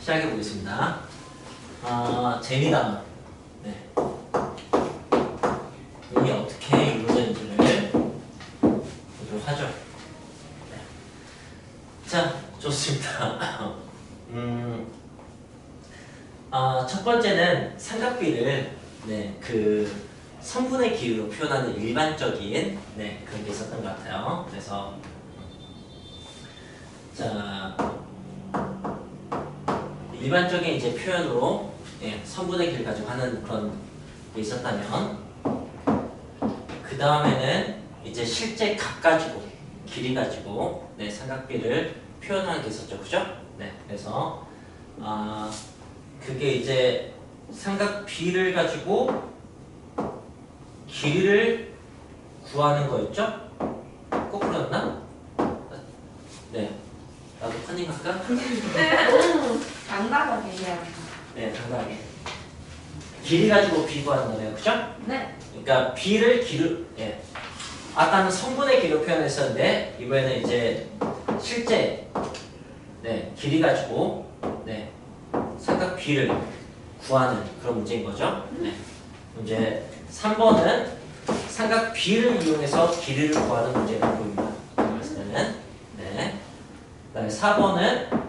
시작해 보겠습니다. 재미담아. 네. 이게 어떻게 이루어졌는지를 보도록 하죠. 네. 자, 좋습니다. 첫 번째는 삼각비를 그 성분의 길이로 표현하는 일반적인 그런 게 있었던 것 같아요. 그래서 자, 일반적인 이제 표현으로 성분의 길을 가지고 하는 그런 게 있었다면, 그 다음에는 이제 실제 값 가지고 길이 가지고 삼각비를 표현하는 게 있었죠, 그죠? 그래서 그게 이제 삼각비를 가지고 길이를 구하는 거였죠? 거꾸로였나? 네. 나도 컨닝 할까? 당당하게 해야 네, 당당하게. 길이 가지고 비 구하는 거네요, 그죠? 네. 그러니까 비를 아까는 성분의 길로 표현했었는데 이번에는 이제 실제 길이 가지고 삼각 비를 구하는 그런 문제인 거죠. 문제 3번은 삼각 비를 이용해서 길이를 구하는 문제가 보입니다. 그랬을 때는 그다음에 4번은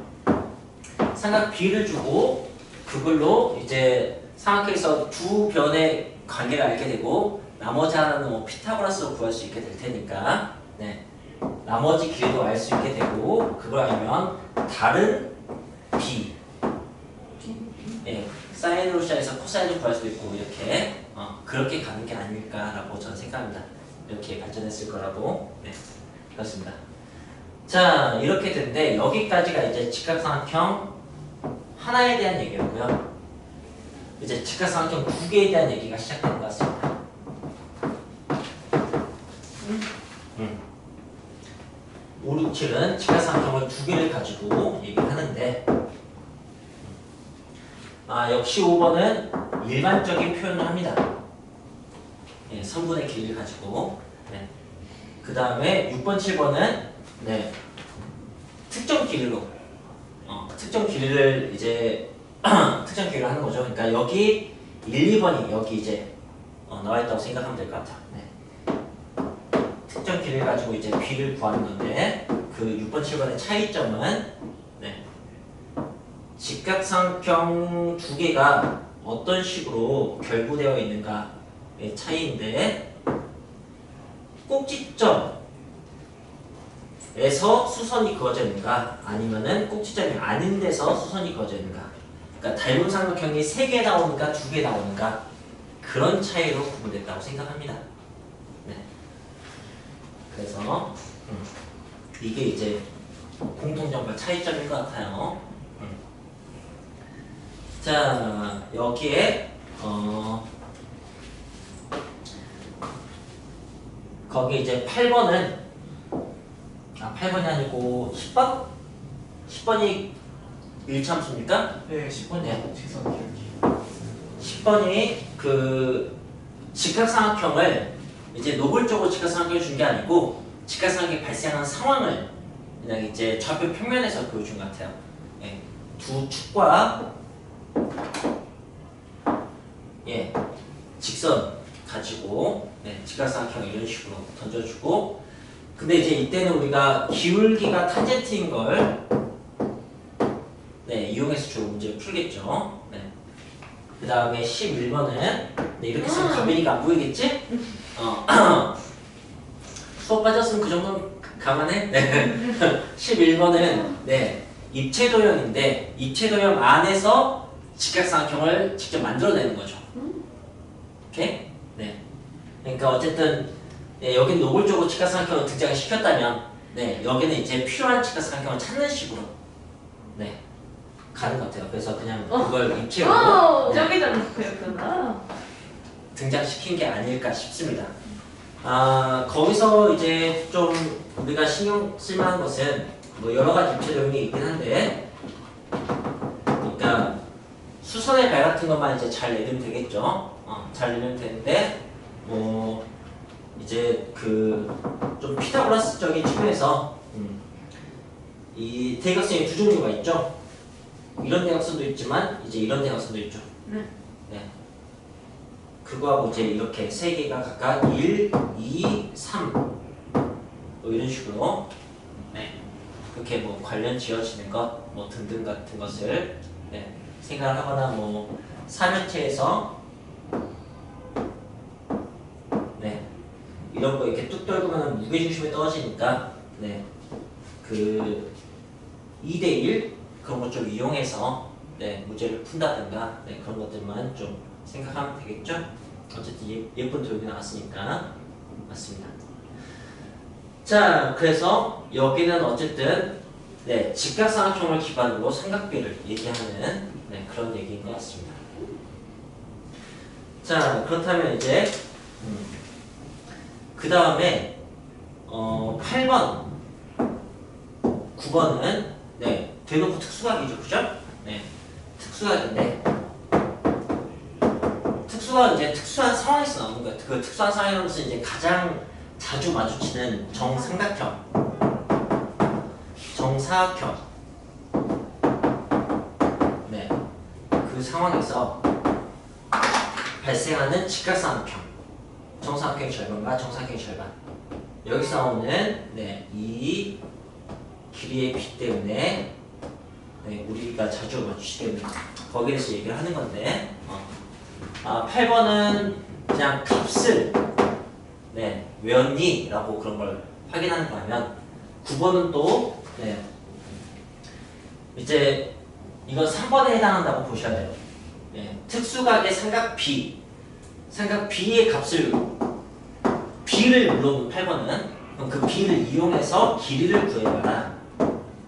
삼각 비를 주고 그걸로 이제 삼각형에서 두 변의 관계를 알게 되고 나머지 하나는 뭐 피타고라스로 구할 수 있게 될 테니까 나머지 길이도 알 수 있게 되고, 그걸 알면 다른 b 사인으로 시작해서 코사인으로 구할 수도 있고 이렇게 그렇게 가는 게 아닐까라고 저는 생각합니다. 이렇게 발전했을 거라고. 그렇습니다. 자, 이렇게 된데 여기까지가 이제 직각삼각형 하나에 대한 얘기였고요. 이제 직각삼각형 두 개에 대한 얘기가 시작된 것 같습니다. 5, 6, 7은 직각삼각형을 두 개를 가지고 얘기를 하는데, 역시 5번은 일반적인 표현을 합니다. 성분의 길이를 가지고. 그 다음에 6번, 7번은 특정 길이로 특정 길이를 이제 특정 길이를 하는 거죠. 그러니까 여기 1, 2번이 여기 이제 나와 있다고 생각하면 될 것 같아요. 특정 길이를 가지고 이제 b를 구하는 건데, 그 6번, 7번의 차이점은 직각삼각형 두 개가 어떤 식으로 결부되어 있는가의 차이인데, 꼭지점에서 수선이 그어져 있는가, 아니면은 꼭지점이 아닌 데서 수선이 그어져 있는가, 그러니까 닮은 삼각형이 3개 나오는가 2개 나오는가, 그런 차이로 구분됐다고 생각합니다. 그래서 이게 이제 공통점과 차이점인 것 같아요. 자, 여기에 거기 이제 8번은 8번이 아니고 10번? 10번이 일차함수입니까? 네, 10번이요. 직선 기울기. 10번이 그 직각삼각형을 이제 노골적으로 직각삼각형을 준 게 아니고 직각삼각형이 발생하는 상황을 그냥 이제 좌표 평면에서 보여준 것 같아요. 두 축과 직선 가지고 직각삼각형 이런 식으로 던져주고, 근데 이제 이때는 우리가 기울기가 탄젠트인 걸 이용해서 주로 문제를 풀겠죠. 그 다음에 11번은 이렇게 쓰면 답이니까 안 보이겠지? 수업 빠졌으면 그 정도는 감안해? 11번은 입체도형인데 입체도형 안에서 직각삼각형을 직접 만들어내는 거죠. 오케이? 그러니까 어쨌든 여기는 노골적으로 직각삼각형을 등장을 시켰다면 여기는 이제 필요한 직각삼각형을 찾는 식으로 가는 것 같아요. 그래서 그냥 그걸 입체로 저기는 그였구나. 등장시킨 게 아닐까 싶습니다. 거기서 이제 좀 우리가 신경 쓸만한 것은 뭐 여러 가지 입체도형이 있긴 한데, 그러니까 수선의 발 같은 것만 이제 잘 내면 되겠죠. 잘 내면 되는데, 뭐 이제 그 좀 피타고라스적인 측면에서 이 대각선이 두 종류가 있죠. 이런 대각선도 있지만 이제 이런 대각선도 있죠. 네. 네. 그거하고 이제 이렇게 세 개가 각각 1, 2, 3 뭐 이런 식으로 네. 그렇게 뭐 관련 지어지는 것 뭐 등등 같은 것을 네. 생각을 하거나 뭐 삼형체에서 네. 이런 거 이렇게 뚝 떨구면 무게중심이 떨어지니까 네. 그 2대1 그런 것 좀 이용해서 네. 문제를 푼다든가 네. 그런 것들만 좀 생각하면 되겠죠? 어쨌든 예쁜 도형이 나왔으니까 맞습니다. 자, 그래서 여기는 어쨌든 네, 직각삼각형을 기반으로 삼각비를 얘기하는 네, 그런 얘기인 것 같습니다. 자, 그렇다면 이제 그 다음에 8번, 9번은 네, 대놓고 특수각이죠, 그죠? 네, 특수각인데 특수각 이제 특수한 상황에서 나오는 거예요. 그 특수한 상황에서 이제 가장 자주 마주치는 정삼각형, 정사각형, 네, 그 상황에서 발생하는 직각삼각형, 정사각형의 절반과 정사각형의 절반. 여기서 나오는 네, 이 길이의 비 때문에 네, 우리가 자주 마주치게 되는 거기에 대해서 얘기를 하는 건데 8번은 그냥 값을 네, 외웠니? 라고 그런 걸 확인하는 거라면 9번은 또 네, 이제 이건 3번에 해당한다고 보셔야 돼요. 네, 특수각의 삼각 B의 값을 B를 물어본 8번은 그럼 그 B를 이용해서 길이를 구해봐라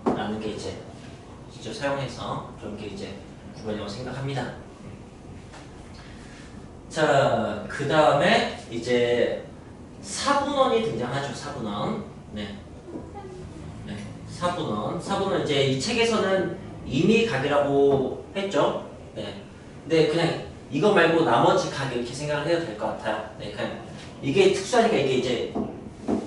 라는 게 이제 직접 사용해서 그런 게 이제 9번이라고 생각합니다. 자, 그 다음에 이제 사분원이 등장하죠. 사분원. 네. 네. 사분원 이제 이 책에서는 이미 각이라고 했죠. 네. 근데 그냥 이거 말고 나머지 각 이렇게 생각을 해도 될 것 같아요. 네. 그냥 이게 특수하니까 이게 이제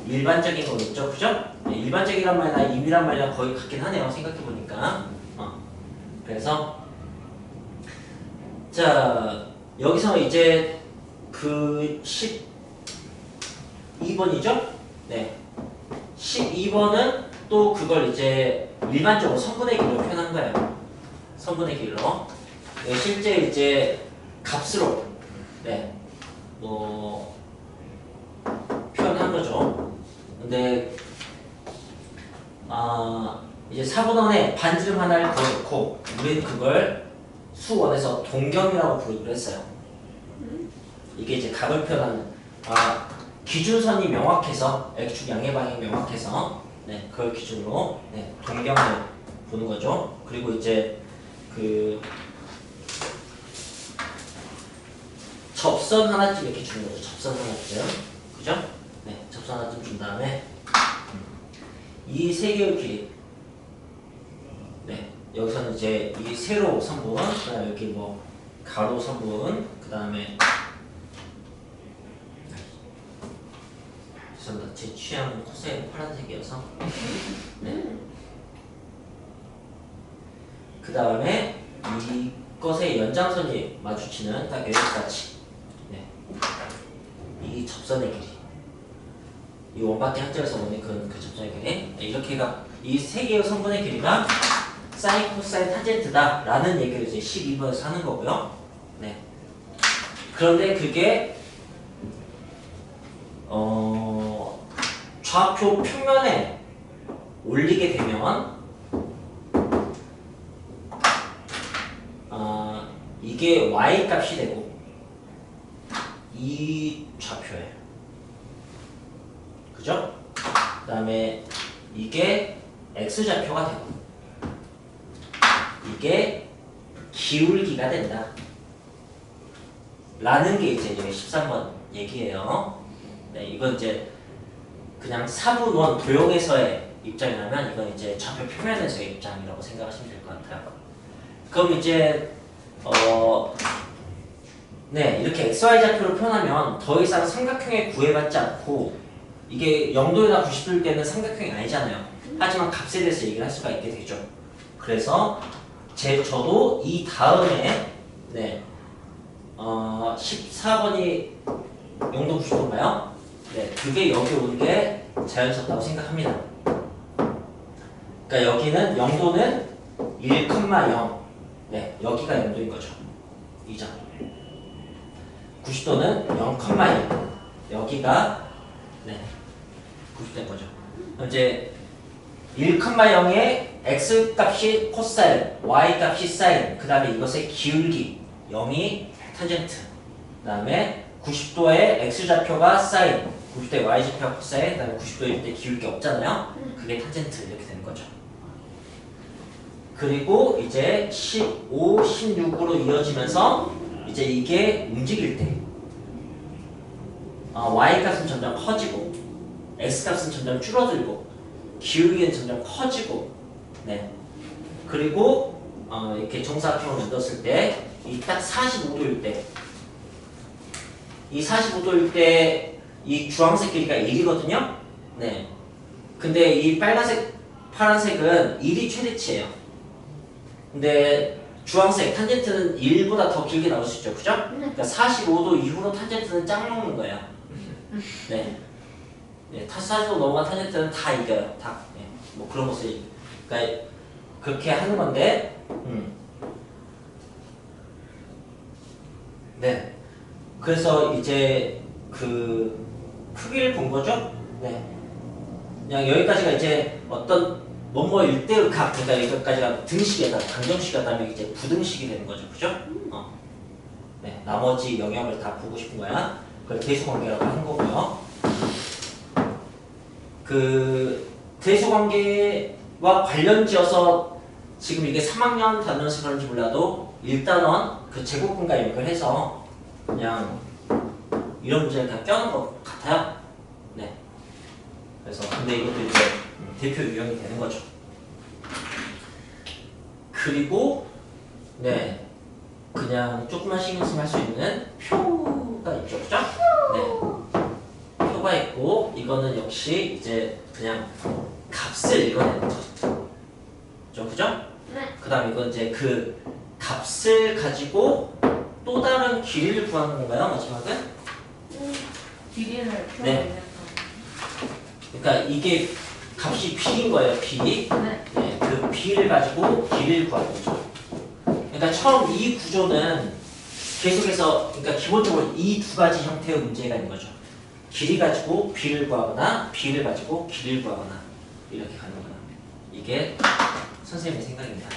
일반적인 거겠죠. 그죠? 네. 일반적이란 말이나 임이란 말이나 거의 같긴 하네요. 생각해보니까. 그래서 자, 여기서 이제 그 12번이죠? 네. 12번은 또 그걸 이제 일반적으로 선분의 길로 표현한 거예요. 선분의 길로. 네, 실제 이제 값으로 네. 뭐 표현한 거죠. 근데 이제 사분원에 반지름 하나를 그어놓고 우리는 그걸 수원에서 동경이라고 부르기로 했어요. 이게 이제 각을 표현하는 기준선이 명확해서 X축 양의 방향이 명확해서 네, 그걸 기준으로 네, 동경을 보는 거죠. 그리고 이제 그 접선 하나쯤 이렇게 주는 거죠. 접선 하나쯤. 그죠? 네, 접선 하나쯤 준 다음에 이 세 개의 길이 네, 여기서는 이제 이 세로 선분, 그다음에 여기 뭐 가로 선분, 그다음에 죄송합니다. 제 취향은 코스에 파란색이어서 네. 그다음에 이것의 연장선이 마주치는 딱 여기까지 네. 이 접선의 길이 이 원바퀴 한쪽에서 오는 그 접선의 길이 네, 이렇게가 이 세 개의 선분의 길이가 사인, 코사인, 타젠트다 라는 얘기를 이제 12번에서 하는 거고요. 네. 그런데 그게 좌표 평면에 올리게 되면 이게 y 값이 되고 이 좌표예요. 그죠? 그 다음에 이게 x 좌표가 되고 이게 기울기가 된다 라는 게 이제 13번 얘기예요. 네, 이건 이제 그냥 사분원 도형에서의 입장이라면 이건 이제 좌표 표면에서의 입장이라고 생각하시면 될 것 같아요. 그럼 이제 네, 이렇게 xy 좌표로 표현하면 더 이상 삼각형에 구애받지 않고 이게 0도에다 90도일 때는 삼각형이 아니잖아요. 하지만 값에 대해서 얘기를 할 수가 있게 되죠. 그래서 저도 이 다음에 네, 14번이 영도 90도인가요? 네, 그게 여기 오는 게 자연스럽다고 생각합니다. 그러니까 여기는 0도는 1,0. 네, 여기가 0도인 거죠. 이 점. 90도는 0,1. 여기가 네, 90도인 거죠. 이제 1,0의 x 값이 코사인, y 값이 사인, 그 다음에 이것의 기울기 0이 탄젠트, 그 다음에 90도의 x좌표가 사인, 90도의 y좌표가 코사인, 그 다음에 90도일 때 기울기 없잖아요. 그게 탄젠트 이렇게 되는 거죠. 그리고 이제 15, 16으로 이어지면서 이제 이게 움직일 때 y 값은 점점 커지고 x 값은 점점 줄어들고 기울기는 점점 커지고 네. 그리고 이렇게 정사각형을 만들었을 때 이 딱 45도일 때 이 45도일 때 이 주황색 길이가 1이거든요. 네. 근데 이 빨간색, 파란색은 1이 최대치예요. 근데 주황색 탄젠트는 1보다 더 길게 나올 수 있죠. 그죠? 그러니까 45도 이후로 탄젠트는 짱 먹는 거예요. 네. 네, 45도 넘어간 탄젠트는 다 이겨요. 다. 네. 뭐 그런 것을 그러니까 그렇게 하는 건데 네. 그래서 이제 그 크기를 본 거죠. 네. 그냥 여기까지가 이제 어떤 뭐뭐 일대의 각, 그러니까 여기까지가 등식이다, 방정식이다면 이제 부등식이 되는 거죠, 그죠? 네, 나머지 영역을 다 보고 싶은 거야. 그걸 대수관계라고 한 거고요. 그 대수관계와 관련지어서 지금 이게 3학년 다녀서 그런지 몰라도 일단은 그 제곱근과 연결해서 그냥 이런 문제를 다 껴는 것 같아요. 네. 그래서 근데 이것도 이제 대표 유형이 되는 거죠. 그리고 네 그냥 조금만 신경 쓰면 할 수 있는 표가 있죠, 그죠? 네. 표가 있고 이거는 역시 이제 그냥 값을 읽어내는 거죠. 그죠? 네. 그다음 이건 이제 그 값을 가지고 또 다른 길이를 구하는 건가요, 마지막은? 길이를 네. 그러니까 이게 값이 b인 거예요, b. 네. 네, 그 b를 가지고 길이를 구하는 거죠. 그러니까 처음 이 구조는 계속해서 그러니까 기본적으로 이 두 가지 형태의 문제가 있는 거죠. 길이 가지고 b를 구하거나 b를 가지고 길이를 구하거나 이렇게 가는 거예요. 이게 선생님의 생각입니다.